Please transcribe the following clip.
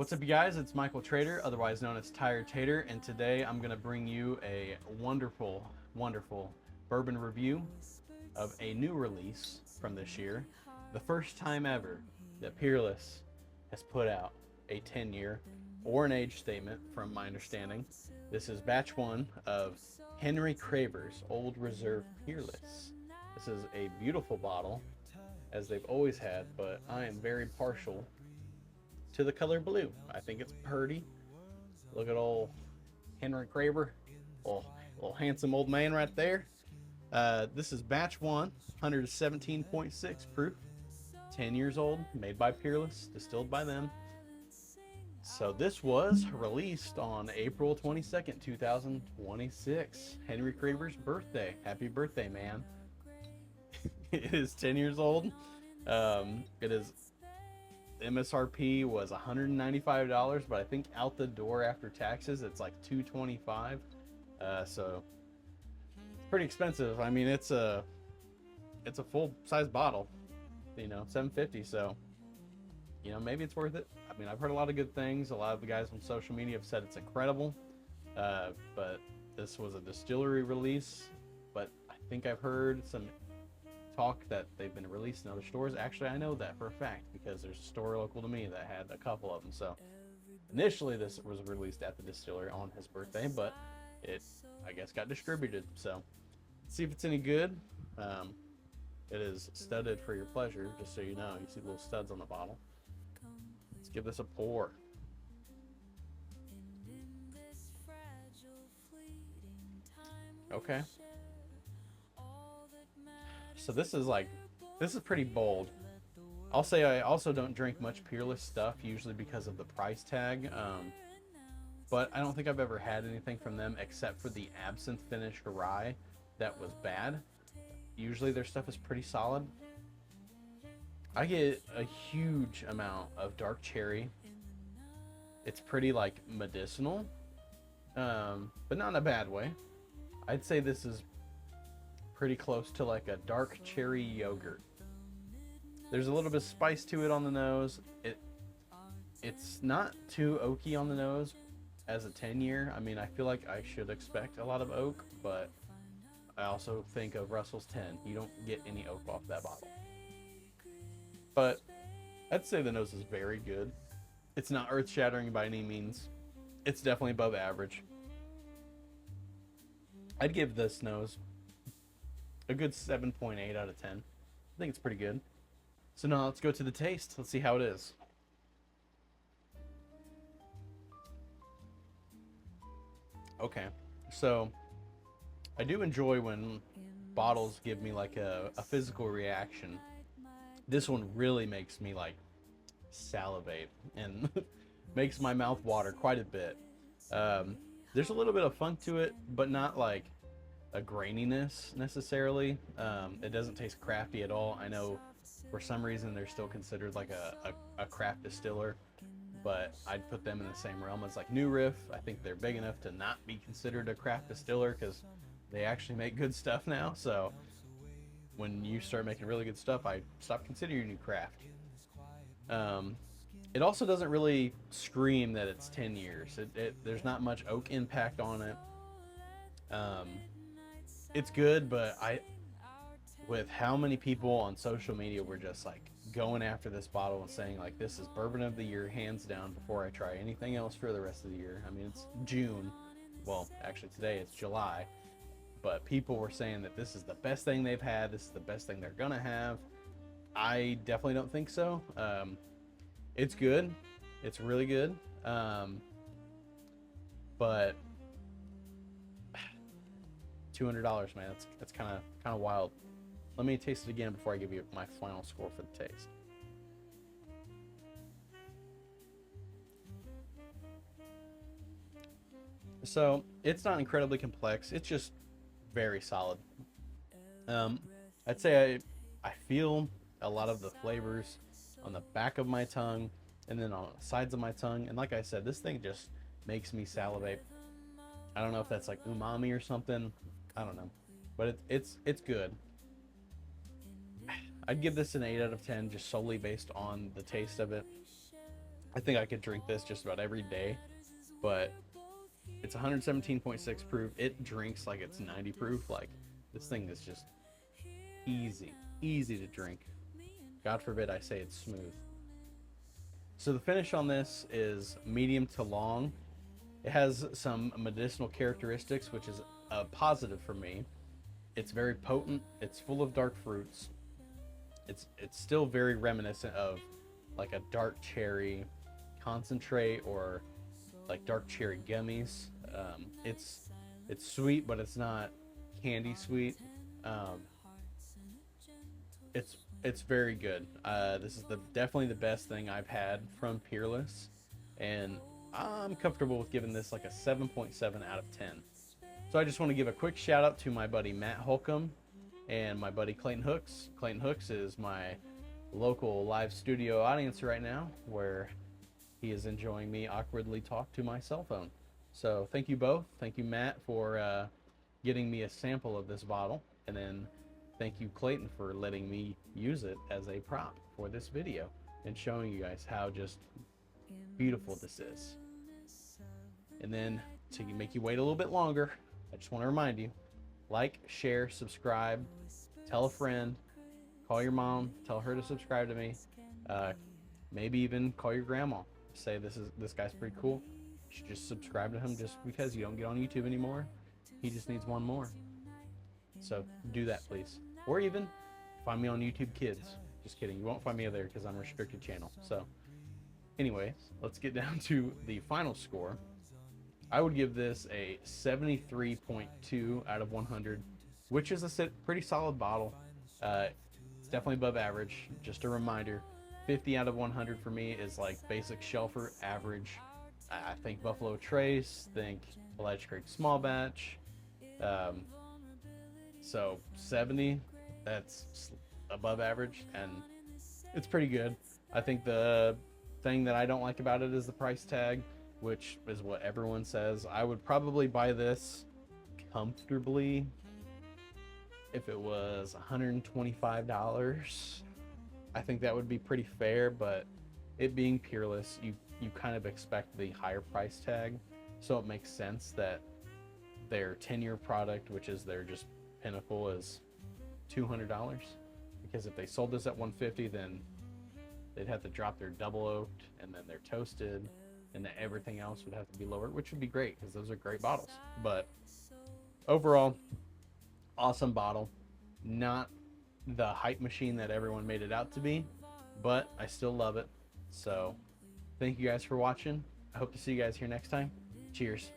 What's up, you guys? It's Michael Trader, otherwise known as TiredTater, and today I'm going to bring you a wonderful, wonderful bourbon review of a new release from this year. The first time ever that Peerless has put out a 10-year or an age statement, from my understanding. This is batch 1 of Henry Kraver's Old Reserve Peerless. This is a beautiful bottle, as they've always had, but I am very partial to the color blue. I think it's pretty. Look at old Henry Kraver, little handsome old man right there. This is batch 1, 117.6 proof, 10 years old, made by Peerless, distilled by them. So this was released on April 22nd, 2026. Henry Kraver's birthday. Happy birthday, man. It is 10 years old. It is MSRP was $195, but I think out the door after taxes it's like $225. So it's pretty expensive. I mean, it's a full size bottle, you know, $750. So, you know, maybe it's worth it. I mean, I've heard a lot of good things. A lot of the guys on social media have said it's incredible. But this was a Distillery release, but I think I've heard some talk that they've been released in other stores. Actually, I know that for a fact because there's a store local to me that had a couple of them. So initially this was released at the Distillery on his birthday, but it, I guess, got distributed. So let's see if it's any good. It is studded for your pleasure, just so you know. You see little studs on the bottle. Let's give this a pour. Okay. So this is pretty bold. I'll say I also don't drink much Peerless stuff, usually because of the price tag. But I don't think I've ever had anything from them except for the absinthe finished rye that was bad. Usually their stuff is pretty solid. I get a huge amount of dark cherry. It's pretty like medicinal, but not in a bad way. I'd say this is pretty close to like a dark cherry yogurt. There's a little bit of spice to it on the nose. It's not too oaky on the nose as a 10-year. I mean, I feel like I should expect a lot of oak, but I also think of Russell's 10. You don't get any oak off that bottle. But I'd say the nose is very good. It's not earth-shattering by any means. It's definitely above average. I'd give this nose a good 7.8 out of 10. I think it's pretty good. So now let's go to the taste. Let's see how it is. Okay, so I do enjoy when bottles give me like a physical reaction. This one really makes me like salivate and makes my mouth water quite a bit. There's a little bit of funk to it, but not like a graininess necessarily. It doesn't taste crafty at all. I know for some reason they're still considered like a craft distiller, but I'd put them in the same realm as like New Riff. I think they're big enough to not be considered a craft distiller because they actually make good stuff now. So when you start making really good stuff, I stop considering you craft. It also doesn't really scream that it's 10 years. There's not much oak impact on it. It's good, but with how many people on social media were just like going after this bottle and saying like, this is bourbon of the year, hands down, before I try anything else for the rest of the year. I mean, it's June. Well, actually today it's July, but people were saying that this is the best thing they've had. This is the best thing they're gonna have. I definitely don't think so. It's good. It's really good. But $200, man. That's kind of wild. Let me taste it again before I give you my final score for the taste. So it's not incredibly complex. It's just very solid. I'd say I feel a lot of the flavors on the back of my tongue and then on the sides of my tongue. And like I said, this thing just makes me salivate. I don't know if that's like umami or something. I don't know, but it's good. I'd give this an 8 out of 10 just solely based on the taste of it. I think I could drink this just about every day, but it's 117.6 proof. It drinks like it's 90 proof. Like, this thing is just easy to drink. God forbid I say it's smooth. So the finish on this is medium to long. It has some medicinal characteristics, which is a positive for me. It's very potent. It's full of dark fruits. It's still very reminiscent of like a dark cherry concentrate or like dark cherry gummies. It's sweet, but it's not candy sweet. It's very good. This is definitely the best thing I've had from Peerless, and I'm comfortable with giving this like a 7.7 out of 10. So I just want to give a quick shout out to my buddy Matt Holcomb and my buddy Clayton Hooks. Clayton Hooks is my local live studio audience right now, where he is enjoying me awkwardly talk to my cell phone. So thank you both. Thank you, Matt, for getting me a sample of this bottle, and then thank you, Clayton, for letting me use it as a prop for this video and showing you guys how just beautiful this is. And then to make you wait a little bit longer, I just want to remind you, like, share, subscribe, tell a friend, call your mom, tell her to subscribe to me, maybe even call your grandma. Say this guy's pretty cool. You should just subscribe to him just because you don't get on YouTube anymore. He just needs one more. So do that, please. Or even find me on YouTube Kids. Just kidding. You won't find me there because I'm a restricted channel. So anyways, let's get down to the final score. I would give this a 73.2 out of 100, which is a pretty solid bottle. It's definitely above average. Just a reminder, 50 out of 100 for me is like basic shelfer average. I think Buffalo Trace, think Elijah Craig Small Batch. So 70, that's above average, and it's pretty good. I think the thing that I don't like about it is the price tag, which is what everyone says. I would probably buy this comfortably if it was $125. I think that would be pretty fair, but it being Peerless, you kind of expect the higher price tag, so it makes sense that their 10-year product, which is their just pinnacle, is $200, because if they sold this at $150, then they'd have to drop their double oaked and then their toasted, and then everything else would have to be lower, which would be great because those are great bottles. But overall, awesome bottle. Not the hype machine that everyone made it out to be, but I still love it. So thank you guys for watching. I hope to see you guys here next time. Cheers.